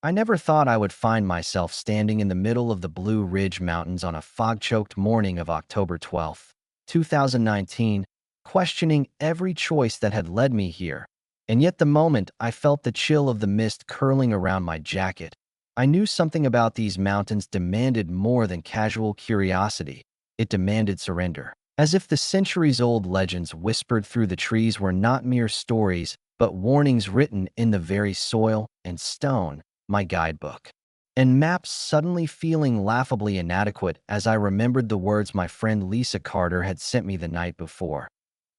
I never thought I would find myself standing in the middle of the Blue Ridge Mountains on a fog-choked morning of October 12th, 2019, questioning every choice that had led me here. And yet the moment I felt the chill of the mist curling around my jacket, I knew something about these mountains demanded more than casual curiosity. It demanded surrender. As if the centuries-old legends whispered through the trees were not mere stories, but warnings written in the very soil and stone, my guidebook. And maps suddenly feeling laughably inadequate as I remembered the words my friend Lisa Carter had sent me the night before.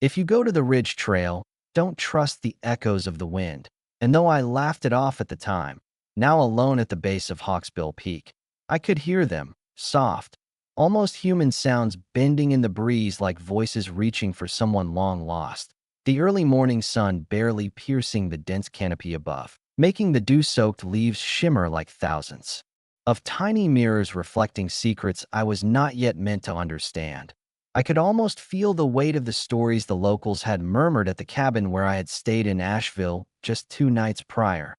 If you go to the Ridge Trail, don't trust the echoes of the wind. And though I laughed it off at the time, now alone at the base of Hawksbill Peak, I could hear them, soft, almost human sounds bending in the breeze like voices reaching for someone long lost. The early morning sun barely piercing the dense canopy above, making the dew-soaked leaves shimmer like thousands of tiny mirrors reflecting secrets I was not yet meant to understand. I could almost feel the weight of the stories the locals had murmured at the cabin where I had stayed in Asheville just 2 nights prior.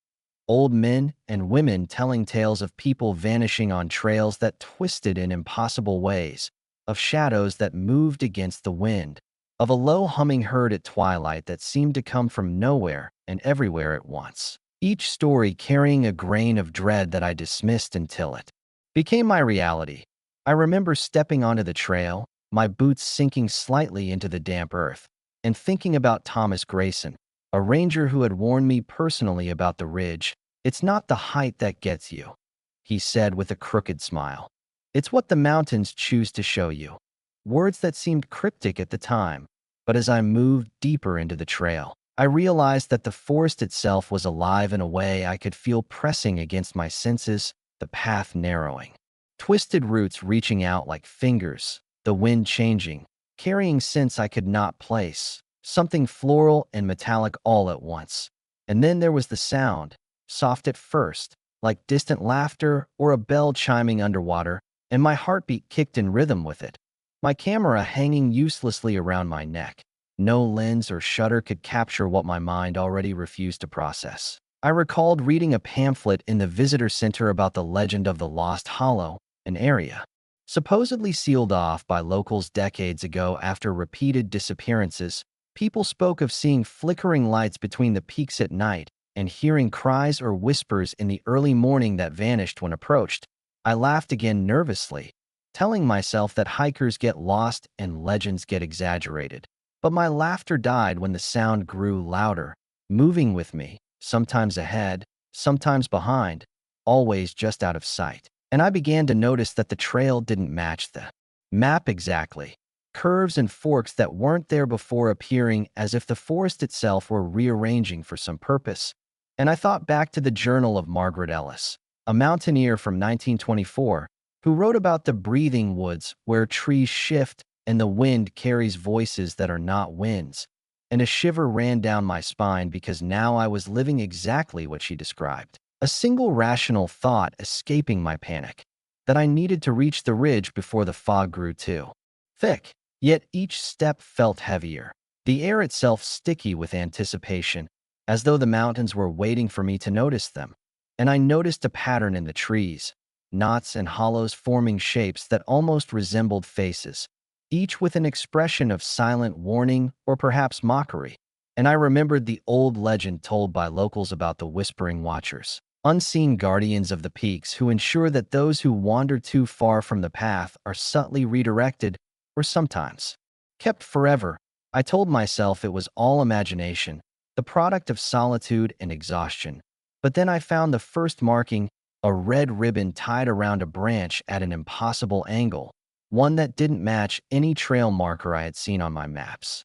Old men and women telling tales of people vanishing on trails that twisted in impossible ways, of shadows that moved against the wind, of a low humming herd at twilight that seemed to come from nowhere and everywhere at once. Each story carrying a grain of dread that I dismissed until it became my reality. I remember stepping onto the trail, my boots sinking slightly into the damp earth, and thinking about Thomas Grayson, a ranger who had warned me personally about the ridge. "It's not the height that gets you," he said with a crooked smile. "It's what the mountains choose to show you." Words that seemed cryptic at the time, but as I moved deeper into the trail, I realized that the forest itself was alive in a way I could feel pressing against my senses, the path narrowing. Twisted roots reaching out like fingers, the wind changing, carrying scents I could not place, something floral and metallic all at once. And then there was the sound, soft at first, like distant laughter or a bell chiming underwater, and my heartbeat kicked in rhythm with it. My camera hanging uselessly around my neck. No lens or shutter could capture what my mind already refused to process. I recalled reading a pamphlet in the visitor center about the legend of the Lost Hollow, an area supposedly sealed off by locals decades ago after repeated disappearances. People spoke of seeing flickering lights between the peaks at night and hearing cries or whispers in the early morning that vanished when approached. I laughed again nervously, telling myself that hikers get lost and legends get exaggerated. But my laughter died when the sound grew louder, moving with me, sometimes ahead, sometimes behind, always just out of sight. And I began to notice that the trail didn't match the map exactly. Curves and forks that weren't there before appearing as if the forest itself were rearranging for some purpose. And I thought back to the journal of Margaret Ellis, a mountaineer from 1924, who wrote about the breathing woods where trees shift and the wind carries voices that are not winds. And a shiver ran down my spine because now I was living exactly what she described. A single rational thought escaping my panic, that I needed to reach the ridge before the fog grew too thick. Yet each step felt heavier, the air itself sticky with anticipation, as though the mountains were waiting for me to notice them. And I noticed a pattern in the trees, knots and hollows forming shapes that almost resembled faces, each with an expression of silent warning or perhaps mockery. And I remembered the old legend told by locals about the Whispering Watchers, unseen guardians of the peaks who ensure that those who wander too far from the path are subtly redirected or sometimes kept forever. I told myself it was all imagination, the product of solitude and exhaustion. But then I found the first marking, a red ribbon tied around a branch at an impossible angle, one that didn't match any trail marker I had seen on my maps.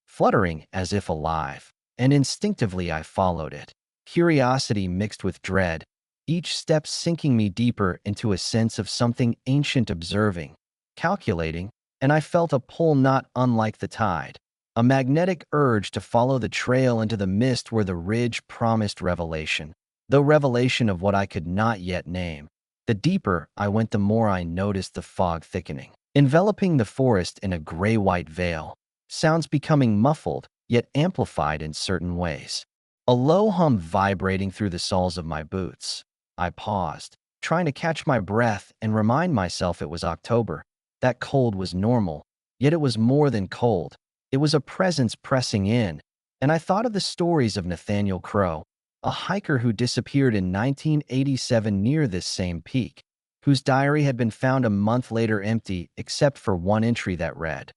Fluttering as if alive, and instinctively I followed it, curiosity mixed with dread, each step sinking me deeper into a sense of something ancient observing, calculating, and I felt a pull not unlike the tide, a magnetic urge to follow the trail into the mist where the ridge promised revelation, though revelation of what I could not yet name. The deeper I went, the more I noticed the fog thickening, enveloping the forest in a gray-white veil, sounds becoming muffled, yet amplified in certain ways. A low hum vibrating through the soles of my boots, I paused, trying to catch my breath and remind myself it was October. That cold was normal, yet it was more than cold. It was a presence pressing in, and I thought of the stories of Nathaniel Crow, a hiker who disappeared in 1987 near this same peak, whose diary had been found a month later empty except for one entry that read,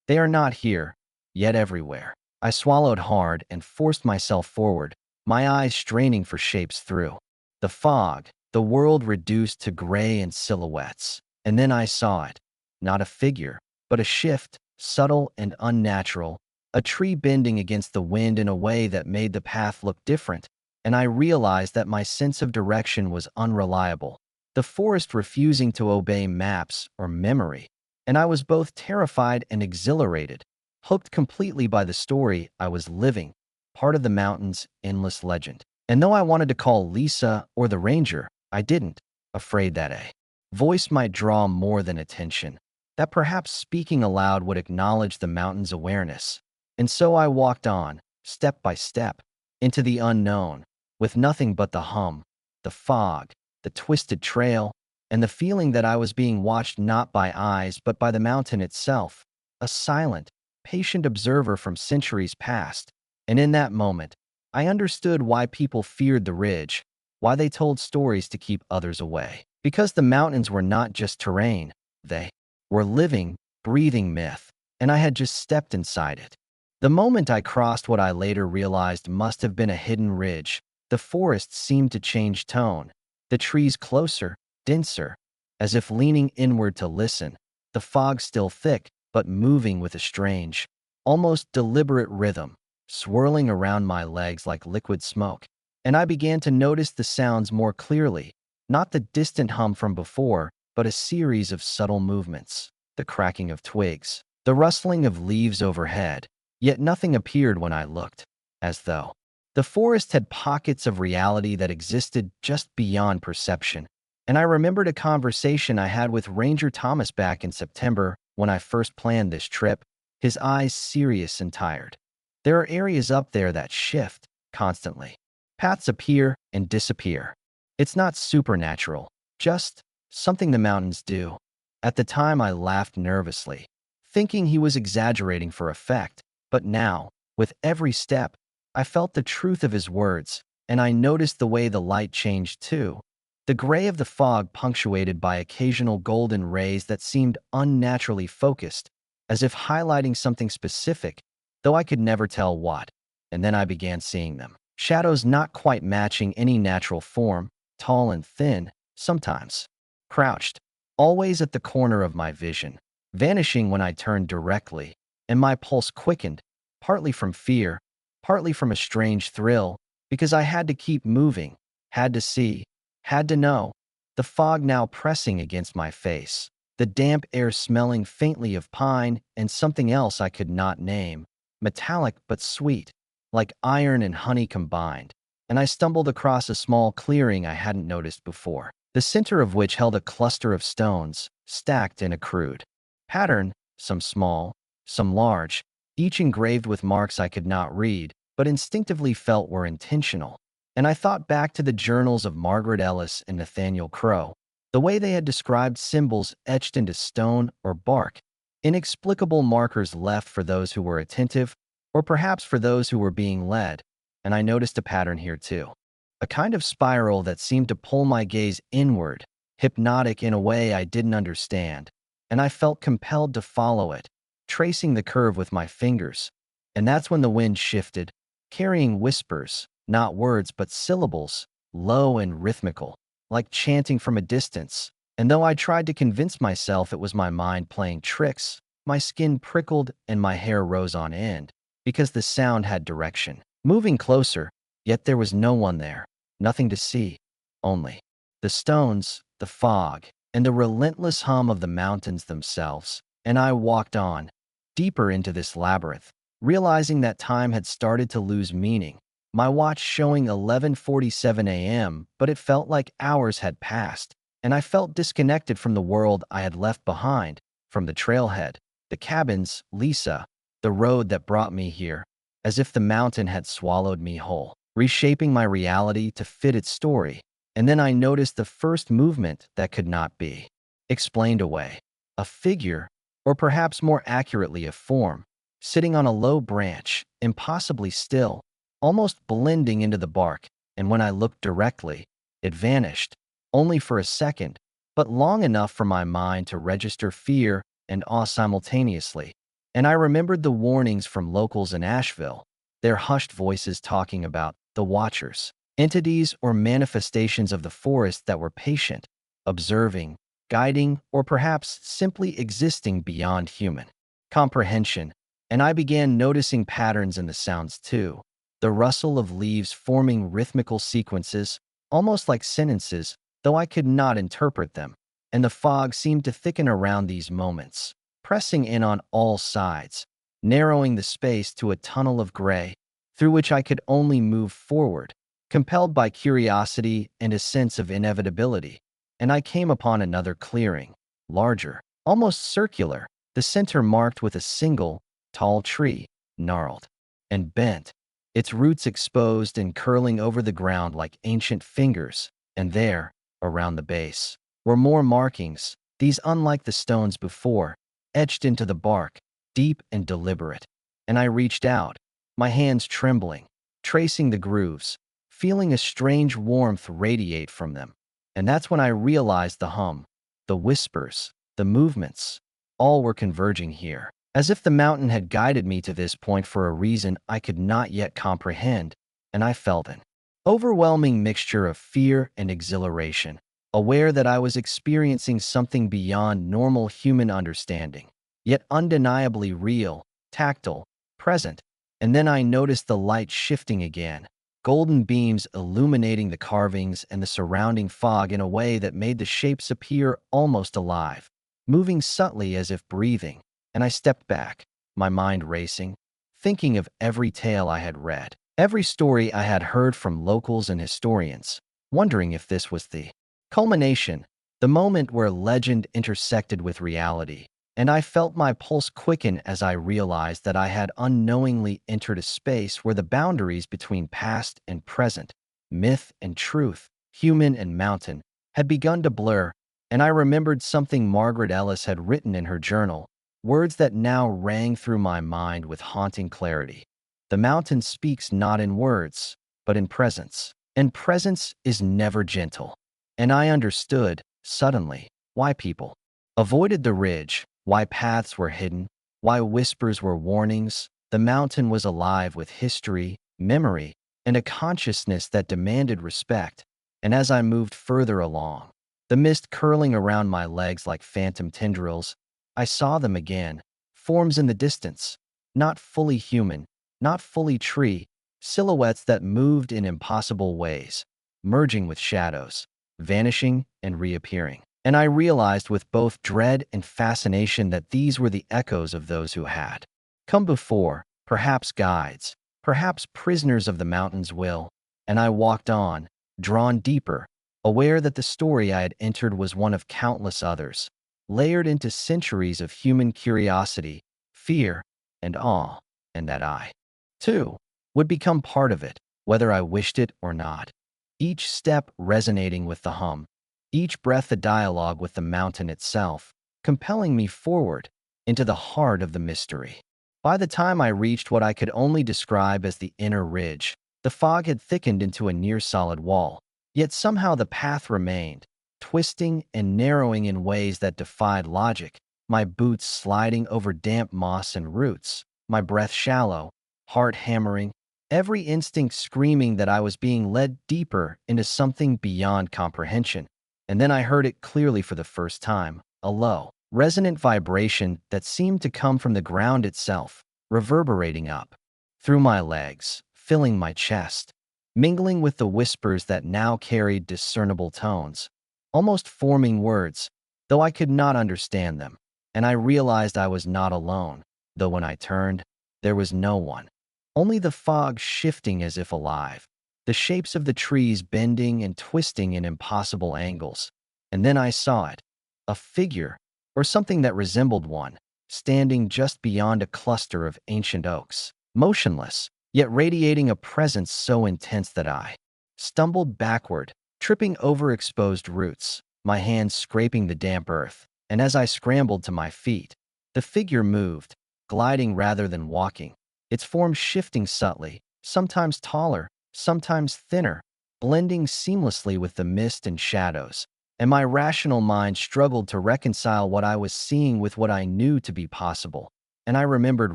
"They are not here, yet everywhere." I swallowed hard and forced myself forward, my eyes straining for shapes through the fog, the world reduced to gray and silhouettes. And then I saw it. Not a figure, but a shift, subtle and unnatural, a tree bending against the wind in a way that made the path look different, and I realized that my sense of direction was unreliable. The forest refusing to obey maps or memory, and I was both terrified and exhilarated, hooked completely by the story I was living, part of the mountain's endless legend. And though I wanted to call Lisa or the ranger, I didn't, afraid that a voice might draw more than attention, that perhaps speaking aloud would acknowledge the mountain's awareness. And so I walked on, step by step, into the unknown, with nothing but the hum, the fog, the twisted trail, and the feeling that I was being watched not by eyes but by the mountain itself, a silent, patient observer from centuries past. And in that moment, I understood why people feared the ridge, why they told stories to keep others away. Because the mountains were not just terrain, they were living, breathing myth, and I had just stepped inside it. The moment I crossed what I later realized must have been a hidden ridge, the forest seemed to change tone, the trees closer, denser, as if leaning inward to listen, the fog still thick, but moving with a strange, almost deliberate rhythm, swirling around my legs like liquid smoke. And I began to notice the sounds more clearly, not the distant hum from before, but a series of subtle movements, the cracking of twigs, the rustling of leaves overhead. Yet nothing appeared when I looked, as though the forest had pockets of reality that existed just beyond perception. And I remembered a conversation I had with Ranger Thomas back in September when I first planned this trip, his eyes serious and tired. There are areas up there that shift constantly. Paths appear and disappear. It's not supernatural, just something the mountains do. At the time, I laughed nervously, thinking he was exaggerating for effect. But now, with every step, I felt the truth of his words, and I noticed the way the light changed too. The gray of the fog punctuated by occasional golden rays that seemed unnaturally focused, as if highlighting something specific, though I could never tell what. And then I began seeing them. Shadows not quite matching any natural form, tall and thin, sometimes crouched, always at the corner of my vision, vanishing when I turned directly. And my pulse quickened, partly from fear, partly from a strange thrill, because I had to keep moving, had to see, had to know. The fog now pressing against my face, the damp air smelling faintly of pine and something else I could not name, metallic but sweet, like iron and honey combined. And I stumbled across a small clearing I hadn't noticed before, the center of which held a cluster of stones, stacked in a crude pattern, some small, some large, each engraved with marks I could not read, but instinctively felt were intentional. And I thought back to the journals of Margaret Ellis and Nathaniel Crow, the way they had described symbols etched into stone or bark, inexplicable markers left for those who were attentive, or perhaps for those who were being led. And I noticed a pattern here too, a kind of spiral that seemed to pull my gaze inward, hypnotic in a way I didn't understand, and I felt compelled to follow it, tracing the curve with my fingers. And that's when the wind shifted, carrying whispers, not words but syllables, low and rhythmical, like chanting from a distance. And though I tried to convince myself it was my mind playing tricks, my skin prickled and my hair rose on end, because the sound had direction. Moving closer, yet there was no one there, nothing to see, only the stones, the fog, and the relentless hum of the mountains themselves. And I walked on, deeper into this labyrinth, realizing that time had started to lose meaning. My watch showing 11:47 a.m., but it felt like hours had passed, and I felt disconnected from the world I had left behind, from the trailhead, the cabins, Lisa, the road that brought me here, as if the mountain had swallowed me whole, reshaping my reality to fit its story. And then I noticed the first movement that could not be explained away. A figure, or perhaps more accurately a form, sitting on a low branch, impossibly still, almost blending into the bark, and when I looked directly, it vanished, only for a second, but long enough for my mind to register fear and awe simultaneously. And I remembered the warnings from locals in Asheville, their hushed voices talking about the Watchers, entities or manifestations of the forest that were patient, observing, guiding, or perhaps simply existing beyond human comprehension. And I began noticing patterns in the sounds too. The rustle of leaves forming rhythmical sequences, almost like sentences, though I could not interpret them. And the fog seemed to thicken around these moments, pressing in on all sides, narrowing the space to a tunnel of gray, through which I could only move forward, compelled by curiosity and a sense of inevitability. And I came upon another clearing, larger, almost circular, the center marked with a single, tall tree, gnarled and bent, its roots exposed and curling over the ground like ancient fingers, and there, around the base, were more markings, these unlike the stones before, etched into the bark, deep and deliberate. And I reached out, my hands trembling, tracing the grooves, feeling a strange warmth radiate from them. And that's when I realized the hum, the whispers, the movements, all were converging here, as if the mountain had guided me to this point for a reason I could not yet comprehend, and I felt an overwhelming mixture of fear and exhilaration, aware that I was experiencing something beyond normal human understanding, yet undeniably real, tactile, present. And then I noticed the light shifting again, golden beams illuminating the carvings and the surrounding fog in a way that made the shapes appear almost alive, moving subtly as if breathing. And I stepped back, my mind racing, thinking of every tale I had read, every story I had heard from locals and historians, wondering if this was the culmination, the moment where legend intersected with reality. And I felt my pulse quicken as I realized that I had unknowingly entered a space where the boundaries between past and present, myth and truth, human and mountain, had begun to blur. And I remembered something Margaret Ellis had written in her journal, words that now rang through my mind with haunting clarity. The mountain speaks not in words, but in presence. And presence is never gentle. And I understood, suddenly, why people avoided the ridge, why paths were hidden, why whispers were warnings. The mountain was alive with history, memory, and a consciousness that demanded respect. And as I moved further along, the mist curling around my legs like phantom tendrils, I saw them again, forms in the distance, not fully human, not fully tree, silhouettes that moved in impossible ways, merging with shadows, vanishing and reappearing. And I realized with both dread and fascination that these were the echoes of those who had come before, perhaps guides, perhaps prisoners of the mountain's will. And I walked on, drawn deeper, aware that the story I had entered was one of countless others, layered into centuries of human curiosity, fear, and awe, and that I, too, would become part of it, whether I wished it or not. Each step resonating with the hum, each breath a dialogue with the mountain itself, compelling me forward into the heart of the mystery. By the time I reached what I could only describe as the inner ridge, the fog had thickened into a near-solid wall, yet somehow the path remained, twisting and narrowing in ways that defied logic, my boots sliding over damp moss and roots, my breath shallow, heart hammering, every instinct screaming that I was being led deeper into something beyond comprehension. And then I heard it clearly for the first time, a low, resonant vibration that seemed to come from the ground itself, reverberating up through my legs, filling my chest, mingling with the whispers that now carried discernible tones, almost forming words, though I could not understand them. And I realized I was not alone, though when I turned, there was no one. Only the fog shifting as if alive, the shapes of the trees bending and twisting in impossible angles. And then I saw it, a figure, or something that resembled one, standing just beyond a cluster of ancient oaks, motionless, yet radiating a presence so intense that I stumbled backward, tripping over exposed roots, my hands scraping the damp earth, and as I scrambled to my feet, the figure moved, gliding rather than walking, its form shifting subtly, sometimes taller, sometimes thinner, blending seamlessly with the mist and shadows, and my rational mind struggled to reconcile what I was seeing with what I knew to be possible. And I remembered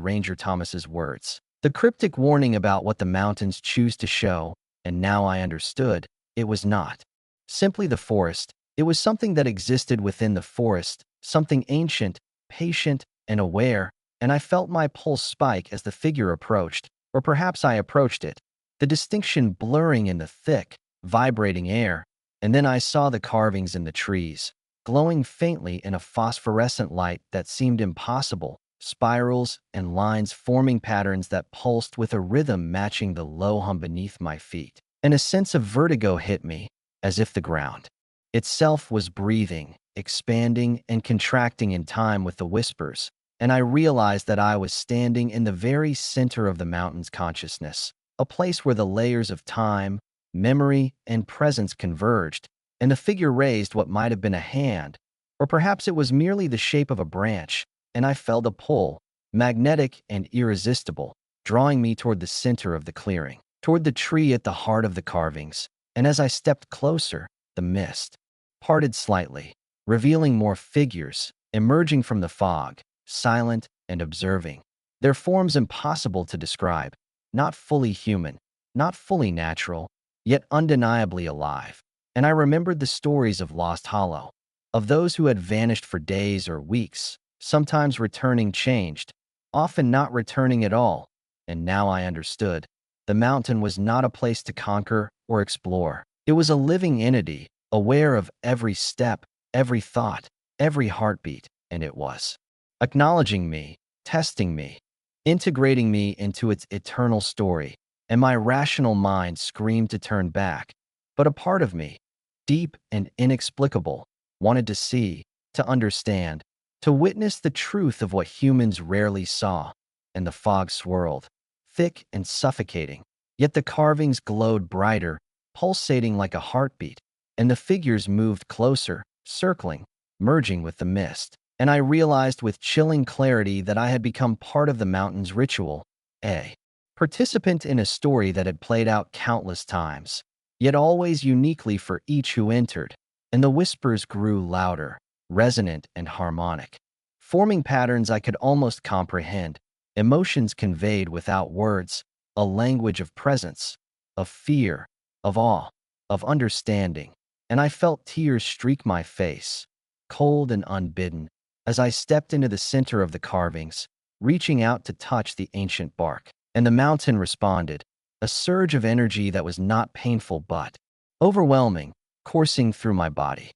Ranger Thomas's words, the cryptic warning about what the mountains choose to show, and now I understood. It was not simply the forest. It was something that existed within the forest, something ancient, patient, and aware, and I felt my pulse spike as the figure approached, or perhaps I approached it, the distinction blurring in the thick, vibrating air, and then I saw the carvings in the trees, glowing faintly in a phosphorescent light that seemed impossible, spirals and lines forming patterns that pulsed with a rhythm matching the low hum beneath my feet. And a sense of vertigo hit me, as if the ground itself was breathing, expanding, and contracting in time with the whispers, and I realized that I was standing in the very center of the mountain's consciousness, a place where the layers of time, memory, and presence converged, and the figure raised what might have been a hand, or perhaps it was merely the shape of a branch, and I felt a pull, magnetic and irresistible, drawing me toward the center of the clearing, toward the tree at the heart of the carvings, and as I stepped closer, the mist parted slightly, revealing more figures, emerging from the fog, silent and observing, their forms impossible to describe, not fully human, not fully natural, yet undeniably alive. And I remembered the stories of Lost Hollow, of those who had vanished for days or weeks, sometimes returning changed, often not returning at all, and now I understood. The mountain was not a place to conquer or explore. It was a living entity, aware of every step, every thought, every heartbeat, and it was acknowledging me, testing me, integrating me into its eternal story, and my rational mind screamed to turn back. But a part of me, deep and inexplicable, wanted to see, to understand, to witness the truth of what humans rarely saw, and the fog swirled, thick and suffocating, yet the carvings glowed brighter, pulsating like a heartbeat, and the figures moved closer, circling, merging with the mist. And I realized with chilling clarity that I had become part of the mountain's ritual, a participant in a story that had played out countless times, yet always uniquely for each who entered. And the whispers grew louder, resonant and harmonic, forming patterns I could almost comprehend, emotions conveyed without words, a language of presence, of fear, of awe, of understanding. And I felt tears streak my face, cold and unbidden, as I stepped into the center of the carvings, reaching out to touch the ancient bark. And the mountain responded, a surge of energy that was not painful but overwhelming, coursing through my body,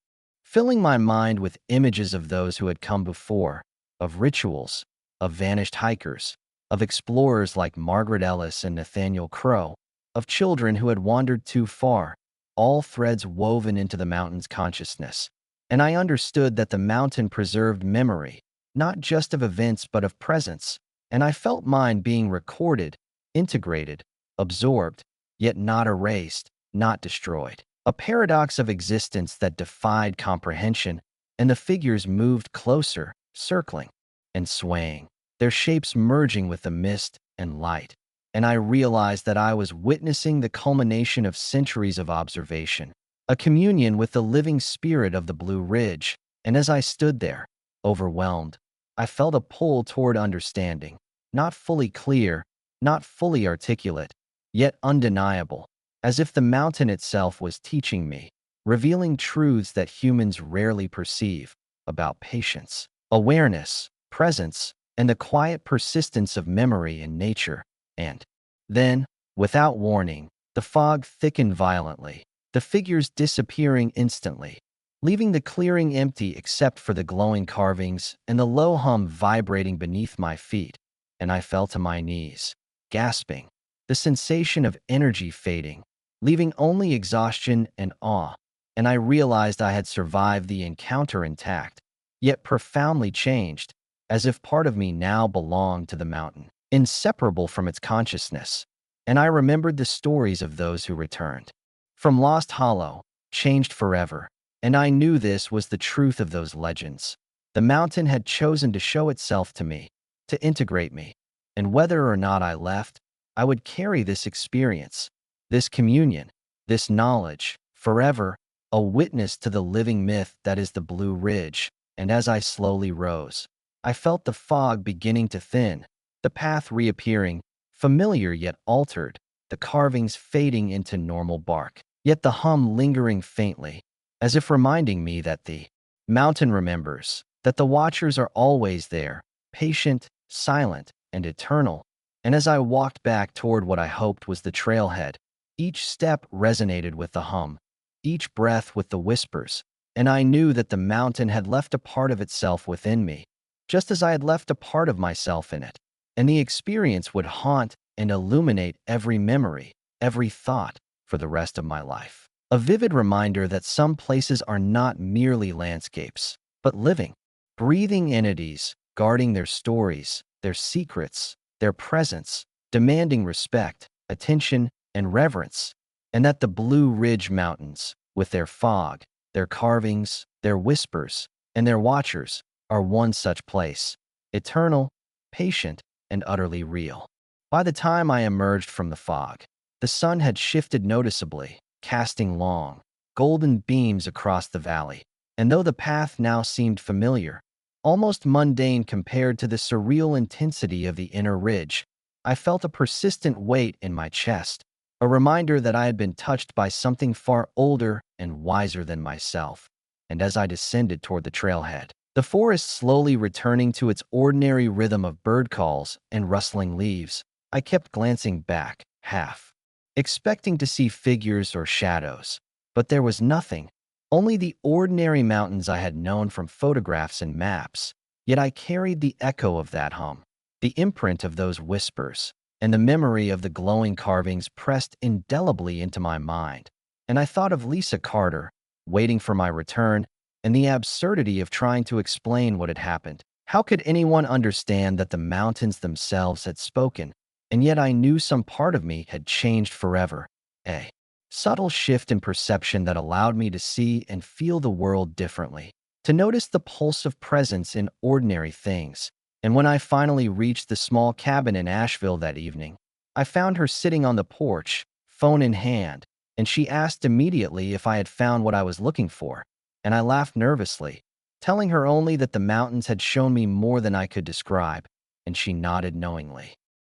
filling my mind with images of those who had come before, of rituals, of vanished hikers, of explorers like Margaret Ellis and Nathaniel Crow, of children who had wandered too far, all threads woven into the mountain's consciousness. And I understood that the mountain preserved memory, not just of events but of presence, and I felt mine being recorded, integrated, absorbed, yet not erased, not destroyed. A paradox of existence that defied comprehension, and the figures moved closer, circling and swaying, their shapes merging with the mist and light. And I realized that I was witnessing the culmination of centuries of observation, a communion with the living spirit of the Blue Ridge. And as I stood there, overwhelmed, I felt a pull toward understanding, not fully clear, not fully articulate, yet undeniable, as if the mountain itself was teaching me, revealing truths that humans rarely perceive, about patience, awareness, presence, and the quiet persistence of memory in nature. And then, without warning, the fog thickened violently, the figures disappearing instantly, leaving the clearing empty except for the glowing carvings and the low hum vibrating beneath my feet. And I fell to my knees, gasping, the sensation of energy fading, leaving only exhaustion and awe. And I realized I had survived the encounter intact, yet profoundly changed, as if part of me now belonged to the mountain, inseparable from its consciousness. And I remembered the stories of those who returned from Lost Hollow, changed forever. And I knew this was the truth of those legends. The mountain had chosen to show itself to me, to integrate me. And whether or not I left, I would carry this experience, this communion, this knowledge, forever, a witness to the living myth that is the Blue Ridge. And as I slowly rose, I felt the fog beginning to thin, the path reappearing, familiar yet altered, the carvings fading into normal bark, yet the hum lingering faintly, as if reminding me that the mountain remembers, that the watchers are always there, patient, silent, and eternal. And as I walked back toward what I hoped was the trailhead, each step resonated with the hum, each breath with the whispers, and I knew that the mountain had left a part of itself within me, just as I had left a part of myself in it, and the experience would haunt and illuminate every memory, every thought for the rest of my life. A vivid reminder that some places are not merely landscapes, but living, breathing entities, guarding their stories, their secrets, their presence, demanding respect, attention, and reverence, and that the Blue Ridge Mountains, with their fog, their carvings, their whispers, and their watchers, are one such place, eternal, patient, and utterly real. By the time I emerged from the fog, the sun had shifted noticeably, casting long, golden beams across the valley, and though the path now seemed familiar, almost mundane compared to the surreal intensity of the inner ridge, I felt a persistent weight in my chest, a reminder that I had been touched by something far older and wiser than myself. And as I descended toward the trailhead, the forest slowly returning to its ordinary rhythm of bird calls and rustling leaves, I kept glancing back, half expecting to see figures or shadows. But there was nothing, only the ordinary mountains I had known from photographs and maps. Yet I carried the echo of that hum, the imprint of those whispers, and the memory of the glowing carvings pressed indelibly into my mind. And I thought of Lisa Carter, waiting for my return, and the absurdity of trying to explain what had happened. How could anyone understand that the mountains themselves had spoken? And yet I knew some part of me had changed forever. A subtle shift in perception that allowed me to see and feel the world differently, to notice the pulse of presence in ordinary things. And when I finally reached the small cabin in Asheville that evening, I found her sitting on the porch, phone in hand, and she asked immediately if I had found what I was looking for. And I laughed nervously, telling her only that the mountains had shown me more than I could describe, and she nodded knowingly,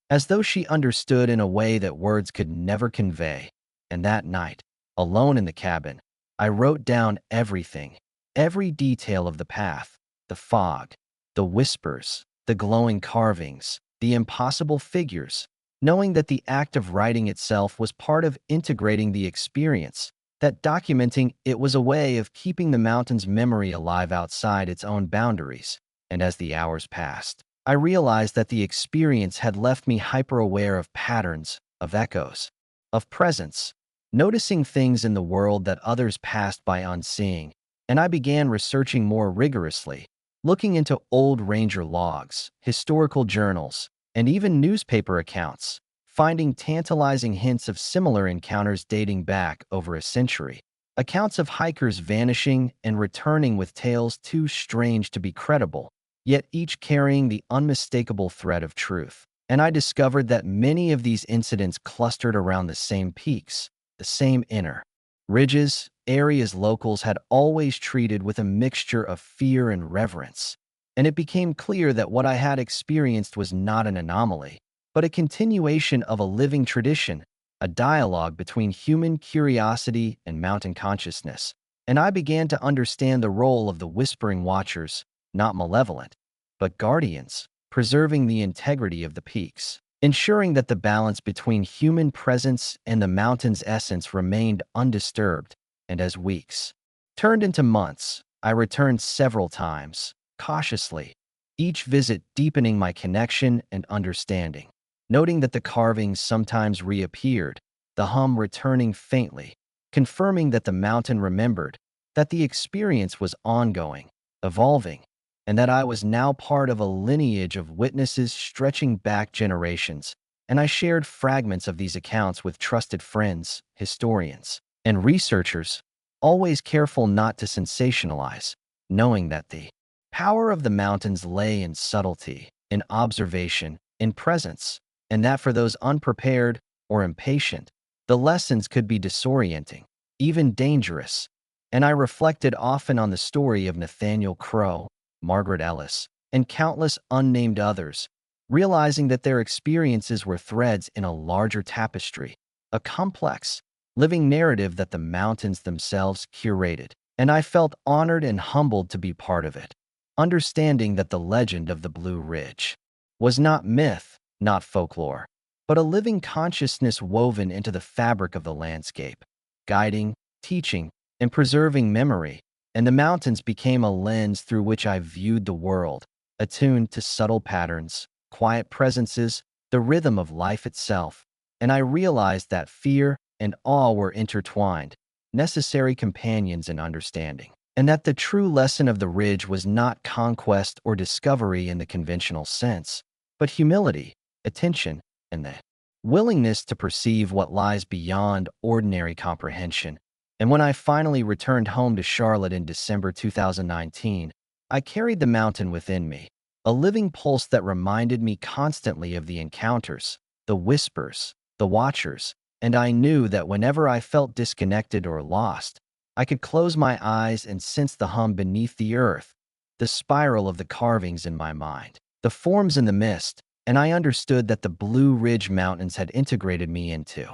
as though she understood in a way that words could never convey. And that night, alone in the cabin, I wrote down everything, every detail of the path, the fog, the whispers, the glowing carvings, the impossible figures, knowing that the act of writing itself was part of integrating the experience, that documenting it was a way of keeping the mountain's memory alive outside its own boundaries. And as the hours passed, I realized that the experience had left me hyper-aware of patterns, of echoes, of presence, noticing things in the world that others passed by unseeing, and I began researching more rigorously, looking into old ranger logs, historical journals, and even newspaper accounts, finding tantalizing hints of similar encounters dating back over a century. Accounts of hikers vanishing and returning with tales too strange to be credible, yet each carrying the unmistakable thread of truth. And I discovered that many of these incidents clustered around the same peaks, the same inner ridges, areas locals had always treated with a mixture of fear and reverence. And it became clear that what I had experienced was not an anomaly, but a continuation of a living tradition, a dialogue between human curiosity and mountain consciousness. And I began to understand the role of the Whispering Watchers, not malevolent, but guardians, preserving the integrity of the peaks, ensuring that the balance between human presence and the mountain's essence remained undisturbed. And as weeks turned into months, I returned several times, cautiously, each visit deepening my connection and understanding, noting that the carvings sometimes reappeared, the hum returning faintly, confirming that the mountain remembered, that the experience was ongoing, evolving, and that I was now part of a lineage of witnesses stretching back generations. And I shared fragments of these accounts with trusted friends, historians, and researchers, always careful not to sensationalize, knowing that the power of the mountains lay in subtlety, in observation, in presence, and that for those unprepared or impatient, the lessons could be disorienting, even dangerous. And I reflected often on the story of Nathaniel Crowe, Margaret Ellis, and countless unnamed others, realizing that their experiences were threads in a larger tapestry, a complex, living narrative that the mountains themselves curated. And I felt honored and humbled to be part of it, understanding that the legend of the Blue Ridge was not myth, not folklore, but a living consciousness woven into the fabric of the landscape, guiding, teaching, and preserving memory. And the mountains became a lens through which I viewed the world, attuned to subtle patterns, quiet presences, the rhythm of life itself. And I realized that fear and awe were intertwined, necessary companions in understanding, and that the true lesson of the ridge was not conquest or discovery in the conventional sense, but humility, attention, and the willingness to perceive what lies beyond ordinary comprehension. And when I finally returned home to Charlotte in December 2019, I carried the mountain within me, a living pulse that reminded me constantly of the encounters, the whispers, the watchers, and I knew that whenever I felt disconnected or lost, I could close my eyes and sense the hum beneath the earth, the spiral of the carvings in my mind, the forms in the mist, and I understood that the Blue Ridge Mountains had integrated me into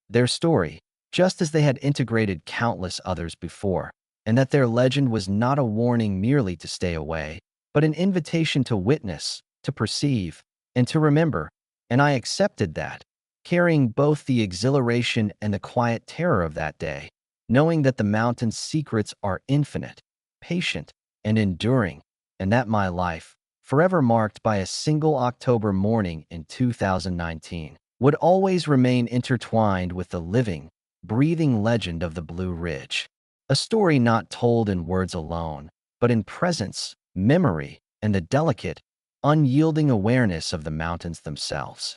their story, just as they had integrated countless others before, and that their legend was not a warning merely to stay away, but an invitation to witness, to perceive, and to remember. And I accepted that, carrying both the exhilaration and the quiet terror of that day, knowing that the mountain's secrets are infinite, patient, and enduring, and that my life, forever marked by a single October morning in 2019, would always remain intertwined with the living, breathing legend of the Blue Ridge. A story not told in words alone, but in presence, memory, and the delicate, unyielding awareness of the mountains themselves.